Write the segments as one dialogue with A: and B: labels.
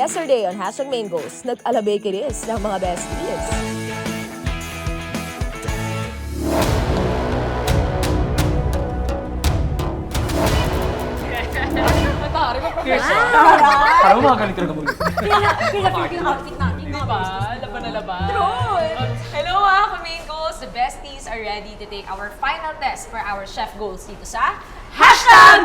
A: Yesterday on #Main Goals, nag-alabay kinis ng mga besties.
B: Parang magaling ka na kapag.
C: Pinapil yung outfit natin.
D: Diba? Laban na laban.
C: True.
D: Hello Main Goals! The besties are ready to take our final test for our chef goals dito sa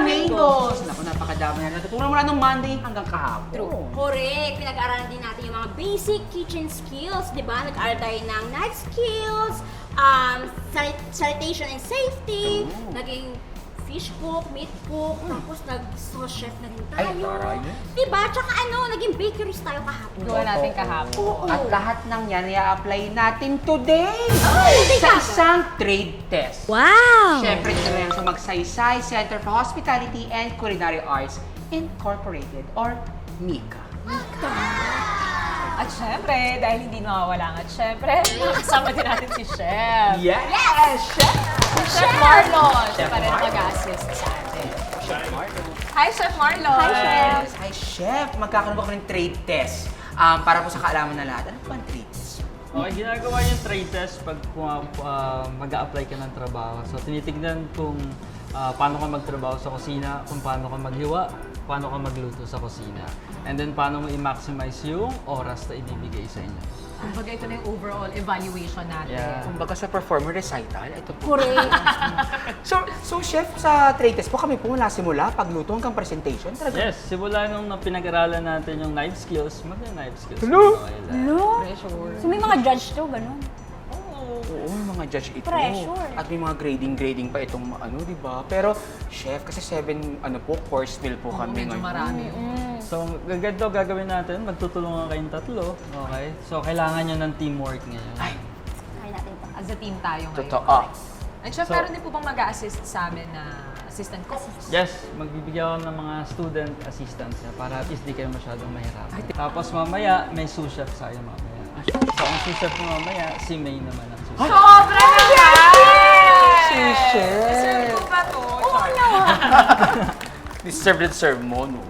B: #Mingos! Naku, napakadami na natutunan mula nung Monday hanggang kahapon.
C: True. Correct. Pinag-aaralan din natin yung mga basic kitchen skills, di ba? Nag-aaral tayo ng knife skills, sanitation and safety, naging fish cook, meat cook, tapos nag-sauce chef na rin tayo.
B: Ay, taray.
C: Diba? Tsaka naging bakeries tayo kahapon.
D: gawa natin kahapon.
C: Oo.
B: At lahat ng yan i-apply natin today
C: Ay,
B: sa isang trade test.
C: Wow!
B: Siyempre, dito na yan sa Magsaysay Center for Hospitality and Culinary Arts Incorporated or MICA.
D: At syempre, dahil hindi mawawala at syempre, makakasama din natin si Chef.
B: Yes! Chef!
D: Chef Marlon! Siya
B: Chef
D: pa rin
B: Marlon.
D: mag-assist sa atin.
B: Chef Marlon.
D: Hi, Chef Marlon!
C: Hi, Chef!
B: Hi, Chef! Magkakaroon po kami ng trade test. Para po sa kaalaman na lahat. Ano po ang trade test?
E: Okay, ginagawa yung trade test pag mag-a-apply ka ng trabaho. So, tinitignan kung paano ka magtrabaho sa kusina, kung paano ka maghiwa, paano ka magluto sa kusina. And then, paano mo i-maximize yung oras na ibibigay sa inyo.
D: Kumbaga ito na yung overall evaluation natin.
E: Yeah.
B: Kumbaga sa performer recital, ito po.
C: Correct.
B: So Chef, sa trade test po kami po mula simula, pagluto hanggang presentation. Talaga.
E: Yes, simula nung pinag-aralan natin yung knife skills, mag-knife skills.
B: Hello?
E: Okay lang.
C: Hello?
D: Pressure.
C: So may mga judge to, gano'n?
B: Oo, may mga judge ito.
C: Pressure.
B: At may mga grading pa itong di ba? Pero Chef, kasi 7 course meal po kami
D: Medyo
B: ngayon.
D: marami.
E: So, ganito gagawin natin, magtutulungan kayong tatlo. Okay? So, kailangan nyo ng teamwork ngayon.
B: Ay,
C: Try natin ito.
D: As a team tayo ngayon.
B: totoo.
D: And Chef,
E: So-
D: meron din po bang mag-a-assist sa amin na assistant cook?
E: Yes, magbibigyan ako ng mga student assistants niya para at least di kayo masyadong mahirapan. Tapos mamaya, may sous chef tayo mamaya. So, ang sous chef mo mamaya, si May naman ang sous chef.
D: Sobra naman!
B: Si Chef!
D: Deserve ko ba to?
B: Deserve mo, no?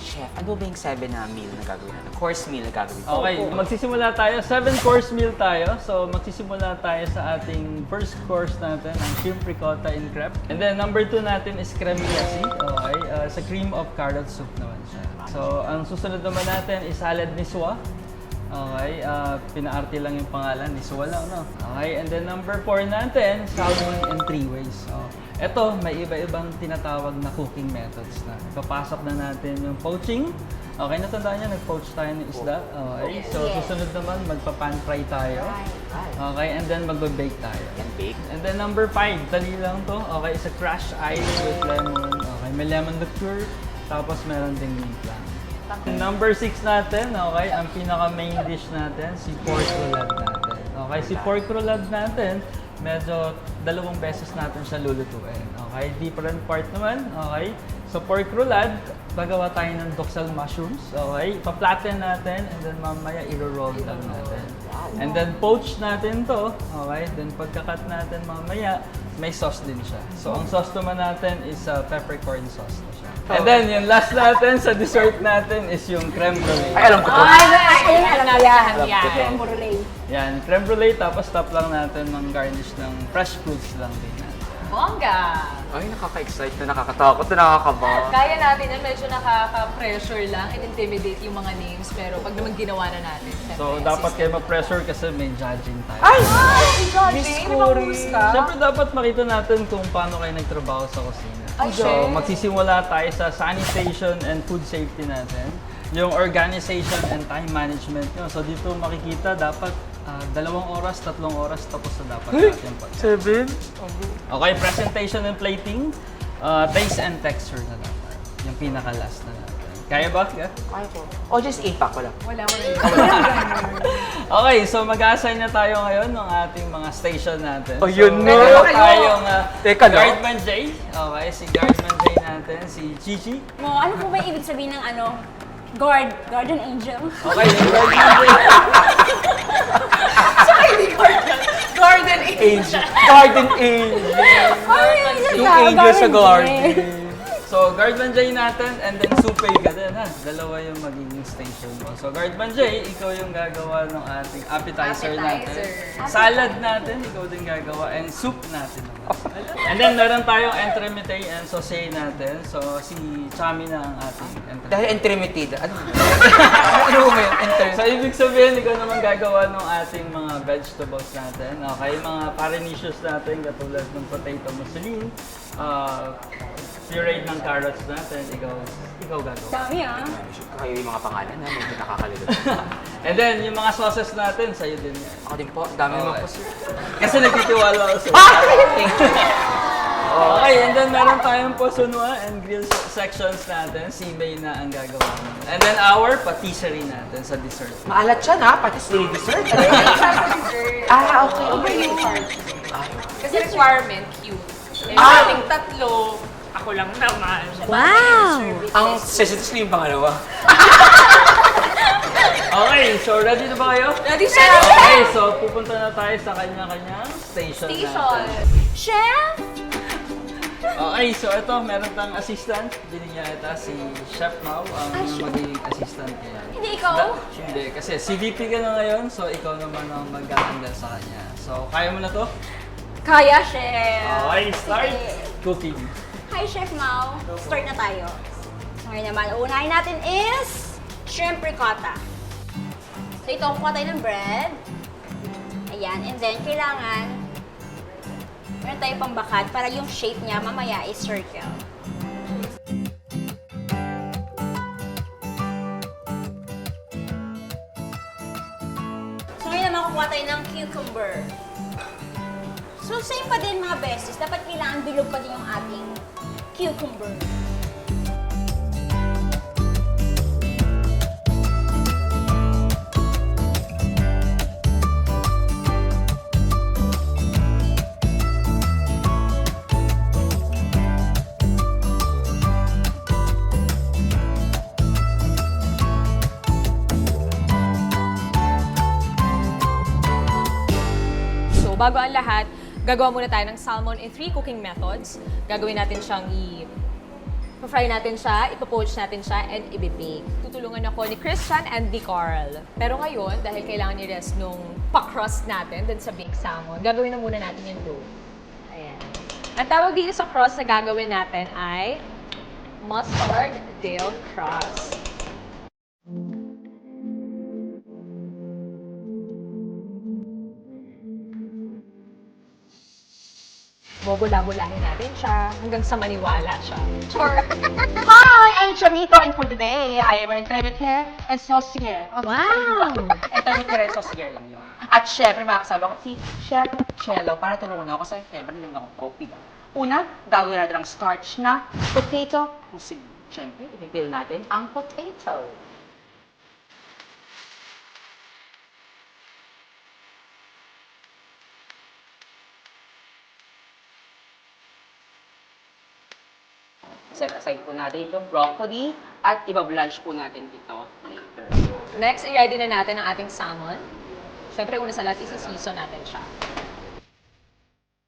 B: Chef, ano ba yung 7 na meal na gagawin natin? Course meal na gagawin natin?
E: Okay, magsisimula tayo. 7-course meal tayo. So, magsisimula tayo sa ating first course natin, ang shrimp ricotta in crepe. And then, number 2 natin is creme lassi. Okay, sa cream of carrot soup naman siya. So, ang susunod naman natin is salad niswa. Okay, pinaarte lang yung pangalan, niswa lang, no? Okay, and then number 4 natin, salmon in 3 ways. So, eto, may iba-ibang tinatawag na cooking methods na. Papasok na natin yung poaching. Okay, natandaan niyo, nag-poach tayo ng isda. Okay, so susunod naman, magpa-pan fry tayo. Okay, and then magbe-bake tayo.
B: And bake?
E: And then number 5, dali lang to. Okay, is a crushed ice with lemon. Okay, may lemon liqueur. Tapos meron ding mint lang. Number 6 natin, okay, ang pinaka-main dish natin, si pork roulade natin. Okay, si pork roulade natin, medyo 2 beses natin siya lulutuin. Okay, different part naman, okay. So pork roulade, gagawa tayo ng doksal mushrooms, okay. Ipa-flatten natin, and then mamaya i-roll lang natin. And then poach natin to, okay. Then pagka-cut natin mamaya, may sauce din siya. So ang sauce naman natin is peppercorn sauce na siya. And then yung last natin sa dessert natin is yung creme brulee.
B: Ay, alam ko to.
C: Ayun, alam ko yan.
D: Yan.
C: Creme brulee.
E: Yan, creme brulee tapos top lang natin ng garnish ng fresh fruits lang din natin.
D: Bongga!
B: Ay, nakaka-excite na, nakakatakot na, nakakaba.
D: Kaya natin yan, medyo nakaka-pressure lang and intimidate yung mga names, pero pag naman ginawa na natin, syempre,
E: So dapat kayo ma-pressure kasi may judging tayo.
B: Ay!
D: Miss
E: Siyempre dapat makita natin kung paano kayo nagtrabaho sa kusina.
D: Ay,
E: So
D: shit.
E: magsisimula tayo sa sanitation and food safety natin. Yung organization and time management nyo. So dito makikita dapat 2 oras, 3 oras tapos na dapat natin pag.
B: 7?
E: Okay, presentation and plating. Taste and texture na dapat. Yung pinaka-last na natin. Kaya ba? Yeah?
B: Ay ko. O, just 8-pack wala.
D: Wala.
E: Okay, so mag-assign na tayo ngayon ng ating mga station natin.
B: Oh, yun
E: so,
B: na.
E: meron tayong
B: Teka lang.
E: Guardman J. Okay, si Guardman J natin, si Chichi.
C: Ano po ba yung ibig sabihin ng guardian angel?
E: Okay, yung Guardman J.
D: Garden
B: Angel. Garden Angel. Yung angel sa garden.
E: So, guard manjay natin and then supay ka din ha. Dalawa yung magiging station mo. So, guard manjay, ikaw yung gagawa ng ating appetizer natin. Salad natin, ikaw din gagawa. And soup natin naman. And then, meron tayong entremete and sauce natin. So, si Chami na ang ating entremete.
B: Dahil entremeted. Ano? Ano mo yun?
E: So, ibig sabihin, ikaw naman gagawa ng ating mga vegetables natin. Okay, mga parenicious natin, katulad ng potato musseline, pureed ng carrots natin, ikaw gagawa.
C: Dami ah.
B: Kayo yung mga pangalan na medyo nakakalito.
E: And then, yung mga sauces natin, sa'yo din yan.
B: Ako din po, dami naman po sir.
E: Kasi nagtitiwala ako sa'yo.
B: Thank you.
E: Okay, and then meron tayong posunwa and grill sections natin. Si Bay na ang gagawa natin. And then our patisserie natin sa dessert.
B: Maalat siya na, pati sweet dessert. Ah, okay. Okay.
D: Kasi requirement, cute. Eh,
B: Ah!
D: ating tatlo, ako lang naman.
B: Ang sensitive yung pangalawa.
E: Okay, so ready na ba kayo?
D: Ready siya!
E: Okay, so pupunta na tayo sa kanya-kanyang station natin.
C: Chef!
E: Okay, so ito, meron tayong assistant. Binigyan ito si Chef Mau, ang magiging assistant kaya.
C: Hindi ikaw?
E: Hindi, kasi CVP ka na ngayon, so ikaw naman ang mag-handle sa kanya. So, kaya mo na to?
C: Kaya, Chef!
E: Okay, start
C: Sige.
E: cooking.
C: Hi, Chef Mau. Start na tayo. So, ngayon naman, unahin natin is shrimp ricotta. So, ito, kuha tayo ng bread. Ayan, and then, kailangan meron tayo pambakad para yung shape niya mamaya is circle. So, ngayon naman, kukuha tayo ng cucumber. So, same pa din mga besties. Dapat kailangan bilog pa din yung ating cucumber.
D: So, bago ang lahat, gagawa muna tayo ng salmon in 3 cooking methods. Gagawin natin siyang fry natin siya, ipopoach natin siya, and ibibake. Tutulungan ako ni Christian and ni Carl. Pero ngayon, dahil kailangan i-rest nung pa-crust natin dun sa baked salmon, gagawin na muna natin yung dough. Ayan. Ang tawag dito sa crust na gagawin natin ay mustard dill crust. Bubula-bulahin natin siya hanggang sa maniwala siya.
B: Hi, I'm Chamito, and for today, I am entremete and saucier.
C: Wow!
B: Entremete and saucier lang yun. At syempre, makakasama ko si Chef Cello para tulungan ako sa favorite ng mga coffee. Una, gagawin natin ang starch na potato muesli. Syempre, ipipil natin ang potato. Set aside po natin itong broccoli at ibablanch po natin ito later.
D: Next, i-ready na natin ang ating salmon. Siyempre, una sa lahat, isi-season natin siya.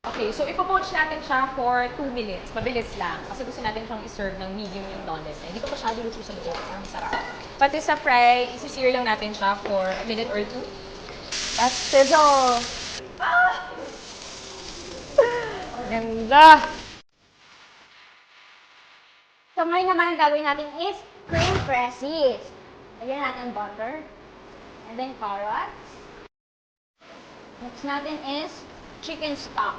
D: Okay, so ipopoach natin siya for 2 minutes. Mabilis lang. Kasi gusto natin siyang iserve ng medium yung donut. Hindi ko masyado luto sa loob. Ang sarap. Pati sa fry, isi-sear lang natin siya for a minute or 2. That's sizzle! Ganda!
C: So, ngayon naman ang gagawin natin is cream presses. Lagyan natin butter. And then carrots. Next natin is chicken stock.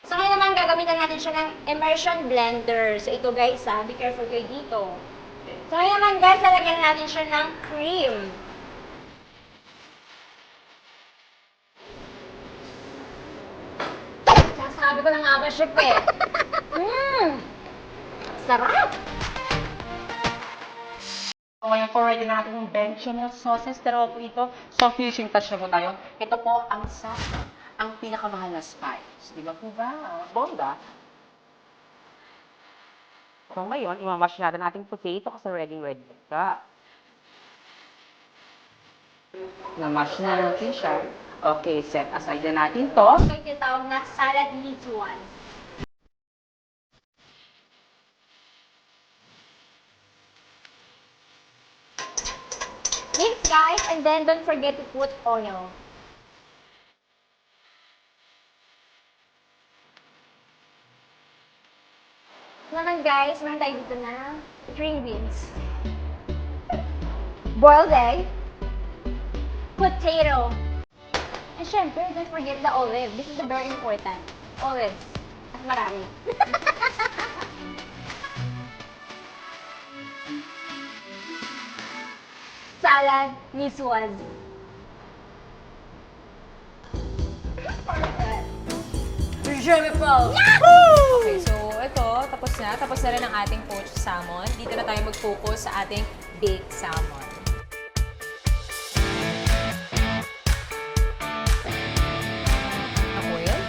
C: So, ngayon naman gagamitan natin siya ng immersion blender. So, ito guys be careful kayo dito. So, ngayon naman guys, lalagyan natin siya ng cream. Sabi ko na nga ba, chef eh. Sarap!
B: So, ngayon po, ready na natin yung bechamel sauces. Pero po ito, so finishing touch na po tayo. Ito po ang ang pinakamahal na spice. Di ba po ba? Bongga. So ngayon, imamash natin ating potato kasi ready ka. Namash na natin siya. Okay, set aside na natin to.
C: Ito yung tinatawag na salad leaf one. And then, don't forget to put oil. Naman guys, meron tayo dito na string beans. Boiled egg. Potato. And syempre, don't forget the olive. This is the very important. Olive. At marami. Salad ni Suaz.
D: Okay, so ito, tapos na. Tapos na rin ang ating poached salmon. Dito na tayo mag-focus sa ating baked salmon. Ang oil,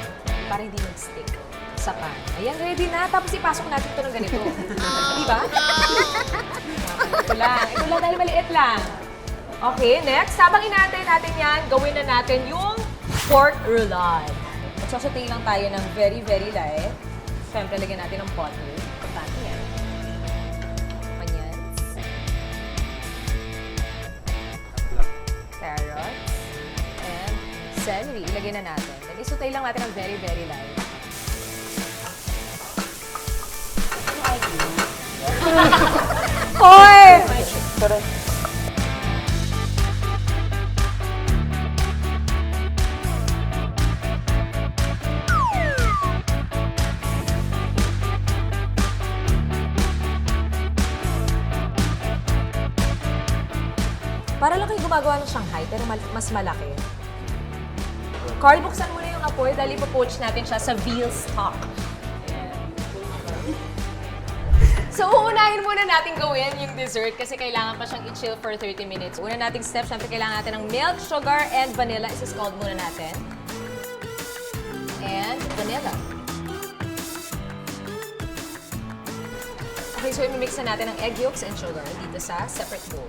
D: para hindi mag-stick sa pan. Ayan, ready na. Tapos ipasok natin ito ng ganito. Di ba? Ito lang dahil maliit lang. Okay, next. Habang inantay natin yan, gawin na natin yung pork roulade. Magsasotay lang tayo ng very, very light. Siyempre, lagyan natin ng butter. Importante yan. Onions. Carrots. And celery. Ilagay na natin. Then, isotay lang natin ng very, very light. Hoy! Para lang kayo gumagawa ng Shanghai, pero mas malaki. Carl, buksan mo na yung apoy dahil ipopoach natin siya sa veal stock. So, uunahin muna natin gawin yung dessert kasi kailangan pa siyang i-chill for 30 minutes. Una nating step, syempre kailangan natin ng milk, sugar, and vanilla. Isa-scald muna natin. And vanilla. Okay, so i-mix na natin ang egg yolks and sugar dito sa separate bowl.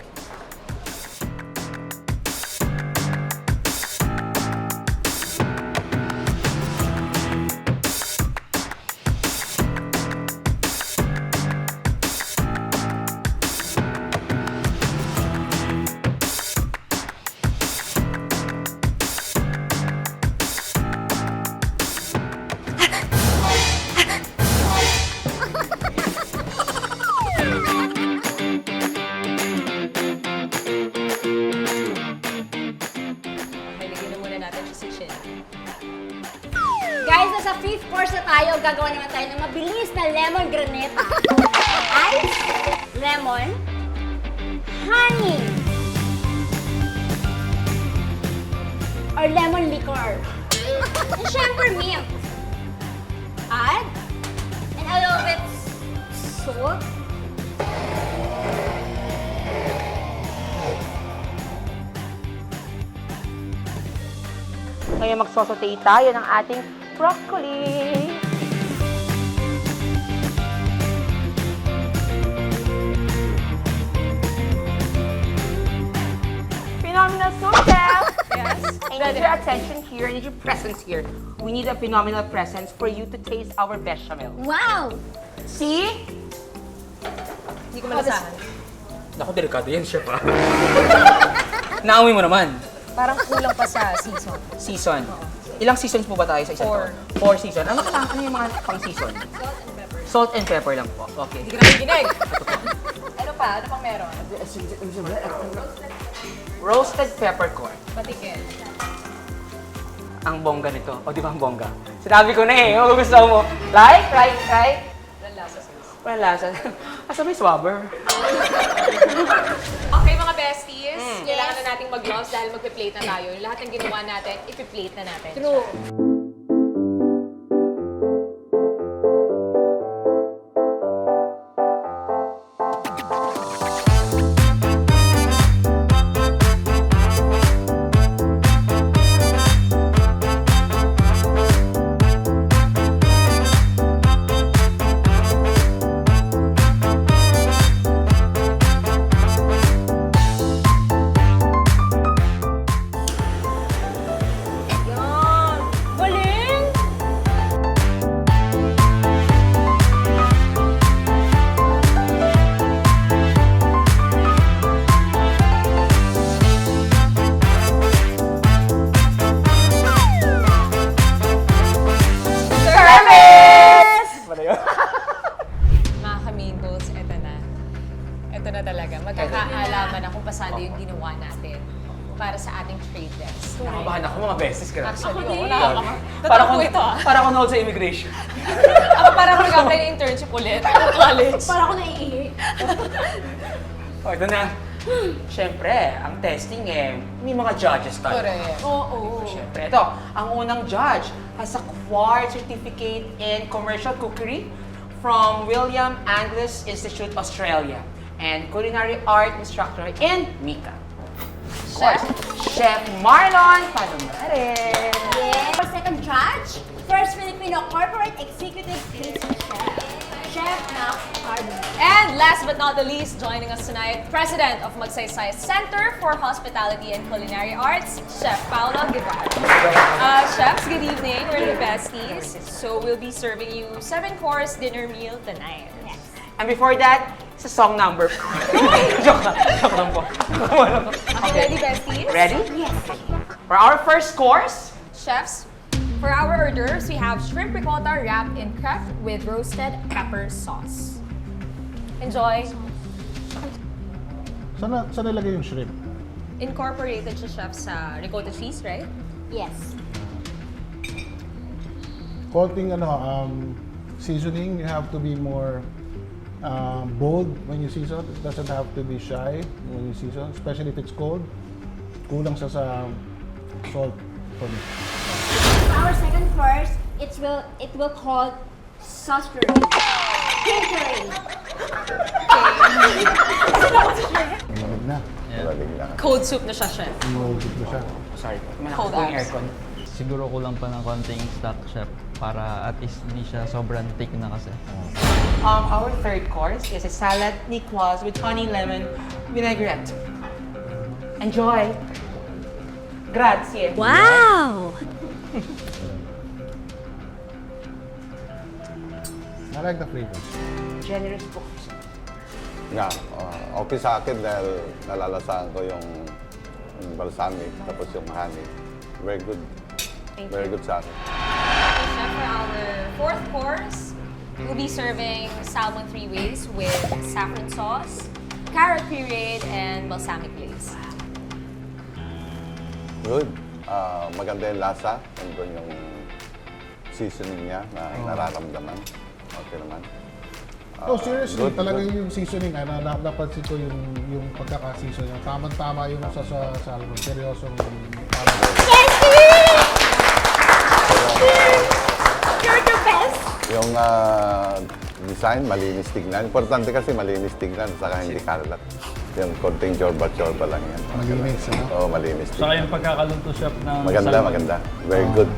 C: Guys, nasa 5th course na tayo. Gagawa naman tayo ng mabilis na lemon granita. Ice, lemon, honey, or lemon liquor. And syempre, milk. Add, and a little bit salt.
B: Ngayon magsosote tayo ng ating broccoli. Phenomenal soup, chef!
D: Yes?
B: I need your attention here, I need your presence here. We need a phenomenal presence for you to taste our bechamel.
C: Wow!
B: See?
D: Hindi ko malasahan.
E: Naku, delikado yan, chef, ha? Naamoy mo naman.
D: Parang kulang pa sa season.
B: Season. Ilang seasons po ba tayo sa isang taon? 4 season. Ano yung mga pang-season?
D: Salt and pepper.
B: Salt and pepper lang po. Okay.
D: Hindi ka namin ginig. Ano pa? Ano pang meron?
B: Roasted peppercorn.
D: Patikin.
B: Ang bongga nito. O, di ba ang bongga? Sinabi ko na eh. Kung gusto mo. Like.
D: Walang lasa sis.
B: Walang lasa. Asa may swabber?
D: Okay mga besties, kailangan na nating mag-gloves dahil magpe-plate na tayo. Lahat ng ginawa natin, ipi-plate na natin.
C: True.
B: Nakabahan ako mga beses ka.
D: Actually, oo, nakakama.
B: Para
D: Totoo po ito ah.
B: Para ako nahod sa immigration.
D: Ako parang mag-apply ng internship ulit ng college.
C: Para ako naiihi.
B: O, ito na. Siyempre, ang testing may mga judges tayo.
D: Correct.
C: Oo.
B: Siyempre, ito, ang unang judge has acquired certificate in commercial cookery from William Angus Institute, Australia, and culinary art instructor in Mika. Chef Marlon Palomares.
C: Yes. Our second judge, first Filipino corporate executive pastry chef, Chef Max Cardin.
D: And last but not the least, joining us tonight, President of Magsaysay Center for Hospitality and Culinary Arts, Chef Paolo Guevara. Chefs, good evening. We're the besties. So we'll be serving you 7-course dinner meal tonight.
C: Yes.
B: And before that, sa song number 4. Joke lang po.
D: Okay, ready, besties?
B: Ready?
C: Yes.
B: For our first course,
D: Chefs, for our hors d'oeuvres, we have shrimp ricotta wrapped in crepe with roasted pepper sauce. Enjoy.
F: Saan nilagay yung shrimp?
D: Incorporated siya, chef, sa ricotta cheese, right?
C: Yes.
F: Konting seasoning, you have to be more bold when you season. It doesn't have to be shy when you season, especially if it's cold. Kulang sa salt for me.
C: Our second course, it will called sauce curry. Pink curry.
F: Malamig na.
D: Cold soup na siya, chef.
F: Molded na siya.
B: sorry,
D: Cold
B: malakas yung
D: apps.
B: aircon.
E: Siguro kulang pa ng konting stock, chef, para at least hindi siya sobrang thick na kasi.
B: Our third course is a salad nicoise with honey lemon vinaigrette. Enjoy! Grazie!
C: Wow!
F: I like the flavor.
B: Generous po.
G: Yeah, okay sa akin dahil nalalasahan ko yung balsamic tapos yung honey. Very good. Very good sa akin.
D: Chef, for our fourth course, we'll be serving salmon 3 ways with saffron sauce, carrot pureed, and balsamic glaze.
G: Good. Maganda yung lasa. Nandun yung seasoning niya na nararamdaman. Okay naman.
F: Oh, seriously,
G: good,
F: talaga
G: good.
F: yung seasoning, napansin ko yung pagkaka-season, yung tamang-tama yung sa salmon. Seryosong
C: You're the best!
G: Yung design, malinis tignan. Importante kasi malinis tignan, saka hindi kalat. Yung konting jorba-jorba lang yan.
F: malinis.
G: Oo, malinis
E: Saka
G: tignan.
E: yung pagkakaluto, chef, ng
G: Maganda,
E: salmon.
G: maganda. Very good.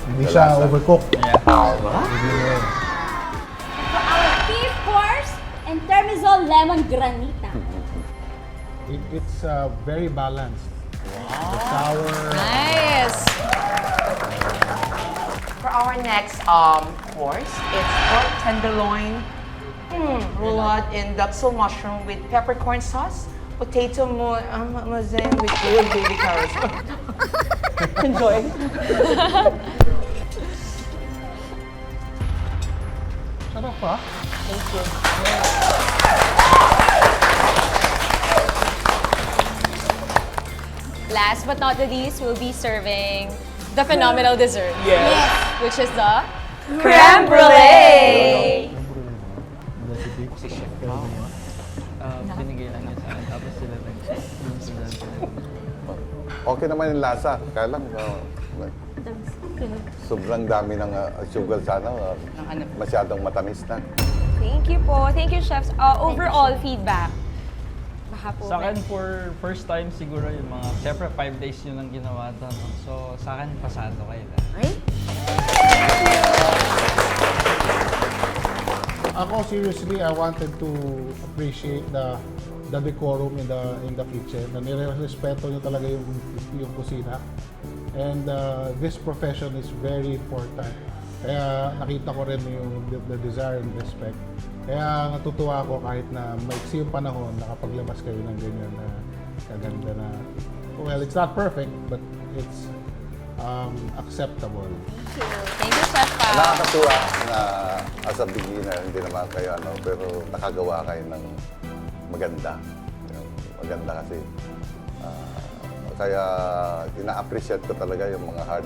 F: Hindi
G: Sa
F: siya
G: lasa.
F: overcooked.
E: Yeah.
F: Yeah.
C: For our fifth course, Entermizol Lemon Granita.
F: It's very balanced. The sour.
D: Nice!
B: For our next course, it's pork tenderloin roulade in duxel mushroom with peppercorn sauce, potato mozzaine with grilled baby carrots. Enjoy.
F: Sarap pa.
B: Thank you.
D: Last but not the least, we'll be serving the phenomenal dessert.
B: Yes.
D: Which is the creme brulee!
E: Binigay lang niya sa akin, tapos sila
G: Okay naman yung lasa. Kaya lang, sobrang dami ng sugar sana. Masyadong matamis na.
D: Thank you po. Thank you, chefs. Overall feedback. Baka po.
E: Sa akin, for first time siguro yung mga, syempre 5 days yun ang ginawa to. No? So, sa akin, pasado kayo na.
F: Ako seriously, I wanted to appreciate the decorum in the kitchen. Na nirespeto niyo talaga yung kusina. And this profession is very important. Kaya nakita ko rin yung the desire and respect. Kaya natutuwa ako kahit na maiksi yung panahon, nakapaglabas kayo ng ganyan na kaganda na, well, it's not perfect, but it's acceptable.
D: Thank you, Chef Pao.
G: Nakakatuwa na as a beginner, hindi naman kayo pero nakagawa kayo ng maganda. Maganda kasi Kaya ina-appreciate ko talaga yung mga hard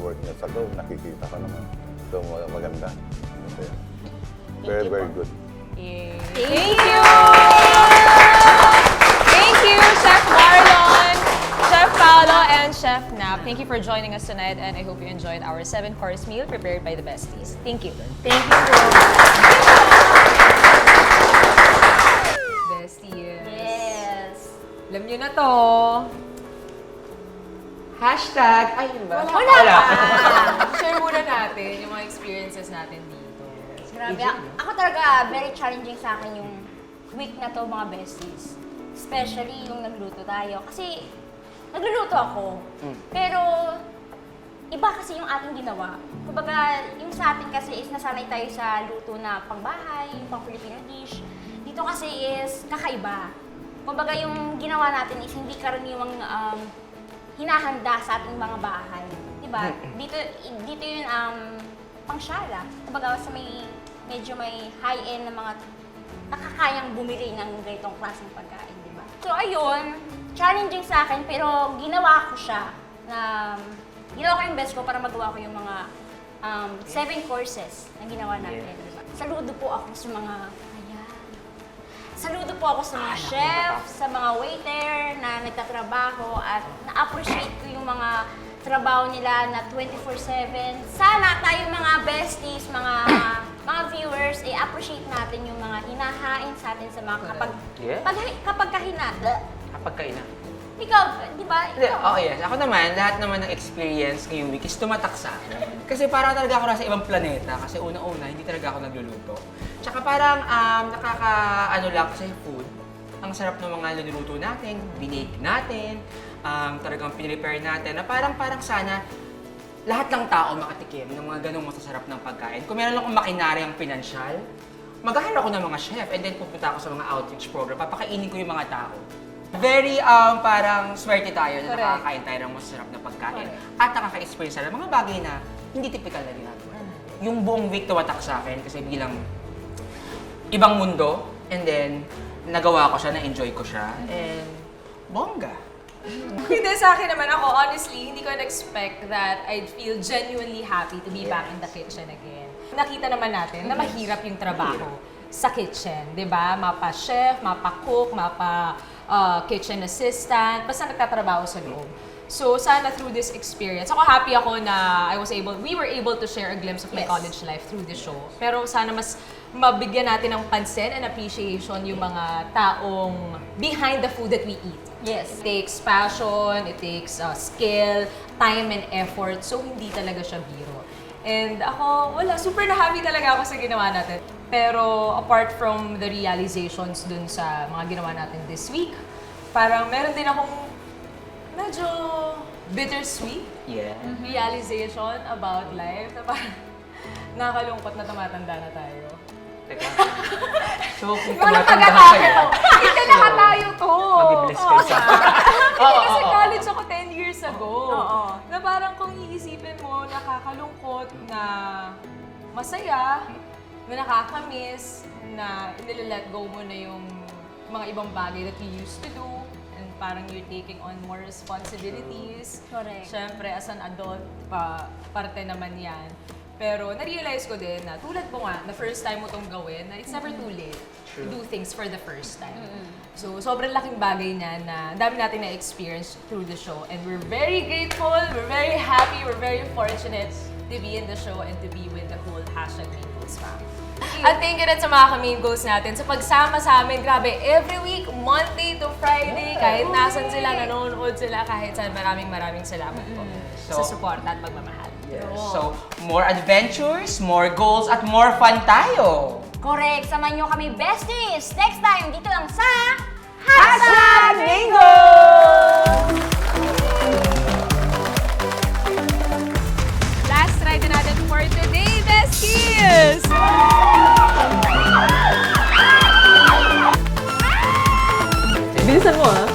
G: work niya sa loob. Nakikita ko naman. So, maganda. Kasi, very, very good.
D: Thank you! Thank you, Chef Marlon, Chef Paolo, and Chef Nap. Thank you for joining us tonight, and I hope you enjoyed our 7-course meal prepared by the besties. Thank you.
B: Thank you po.
D: Besties.
C: Yes.
D: Alam nyo na to.
B: Hashtag, ay, yun ba?
C: Wala.
D: Share muna natin yung mga experiences natin dito.
C: Grabe. Ako talaga, very challenging sa akin yung week na to, mga besties. Especially yung nagluto tayo. Kasi, nagluluto ako. Pero, iba kasi yung ating ginawa. Kumbaga, yung sa atin kasi is nasanay tayo sa luto na pangbahay, yung pang Filipino dish. Dito kasi is kakaiba. Kumbaga, yung ginawa natin is hindi karaniwang hinahanda sa ating mga bahay. Diba? Dito yun pangsyala. Kumbaga, sa medyo may high-end na mga nakakayang bumili ng ganitong klaseng pagkain, di ba? So, ayun, challenging sa akin, pero ginawa ko siya. Ginawa ko yung best ko para magawa ko yung mga 7 courses na ginawa natin, di ba? Saludo po ako sa mga, saludo po ako sa mga chef, sa mga waiter na nagtatrabaho at na-appreciate ko yung mga trabaho nila na 24/7. Sana tayo mga besties, mga viewers, i-appreciate natin yung mga hinahain sa atin sa mga kapag kahina.
H: Kapag kaina.
C: Ikaw, di ba?
H: Hindi, oh yes. Ako naman, lahat naman ng experience ngayong week is tumatak sa akin. Kasi parang talaga ako nasa ibang planeta. Kasi una-una, hindi talaga ako nagluluto. Tsaka parang nakaka-ano lang kasi food. Ang sarap ng mga niluluto natin, binake natin, talagang pinrepare natin, na parang sana lahat ng tao makatikim ng mga ganong masasarap ng pagkain. Kung meron akong makinaryang pinansyal, mag-ahara ako ng mga chef and then pupunta ako sa mga outreach program, papakainin ko yung mga tao. Very parang swerte tayo na nakakain tayo ng masasarap na pagkain at nakaka-experience tayo ng mga bagay na hindi typical na ginagawa. Yung buong week tumatak sa akin kasi bilang ibang mundo and then nagawa ko siya, na-enjoy ko siya, and bongga.
D: Hindi, sa akin naman ako, honestly, hindi ko na-expect that I'd feel genuinely happy to be back in the kitchen again. Nakita naman natin na mahirap yung trabaho sa kitchen, di ba? Mapa-chef, mapa-cook, mapa-kitchen assistant, basta nagtatrabaho sa loob. So, sana through this experience, ako happy ako na we were able to share a glimpse of my college life through the show. Pero sana mas mabigyan natin ng pansin and appreciation yung mga taong behind the food that we eat.
C: Yes.
D: It takes passion, it takes skill, time and effort, so hindi talaga siya biro. And ako, super na happy talaga ako sa ginawa natin. Pero apart from the realizations dun sa mga ginawa natin this week, parang meron din akong medyo bittersweet realization about life. Na parang nakakalungkot na tumatanda na tayo.
H: Teka. So, kung
D: Walang
H: tumatanda
D: pagkatayo.
H: kayo,
D: Hindi na tayo to.
H: mag-bless kayo sa
D: Kasi college ako 10 years ago.
C: Oo.
D: Na parang kung iisipin mo, nakakalungkot, na masaya, na nakakamiss, na inilet go mo na yung mga ibang bagay that you used to do. And parang you're taking on more responsibilities.
C: Correct.
D: Siyempre, as an adult, parte naman yan. Pero na-realize ko din na tulad mo nga, the first time mo itong gawin, na it's never too late to do things for the first time. So, sobrang laking bagay niya na dami natin na-experience through the show. And we're very grateful, we're very happy, we're very fortunate to be in the show and to be with the whole #Mingles fam. At thank you rin sa mga ka-Mingles natin sa pagsama sa amin. Grabe, every week, Monday to Friday, kahit nasan sila, nanonood sila, kahit saan, maraming salamat po sa support at pagmamahal.
H: So, more adventures, more goals, at more fun tayo!
C: Correct. Samahan nyo kami, besties! Next time, dito lang sa
H: #Mingo!
D: Last try din natin for today, besties! Bilisan mo, ah.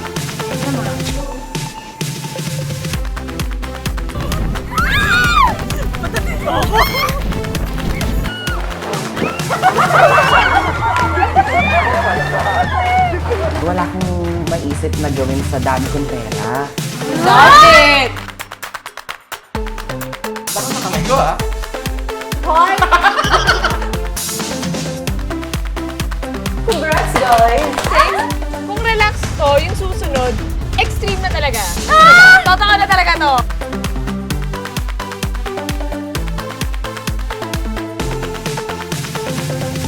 I: Wala akong maisip na gawin sa dami kong pera.
D: Love it!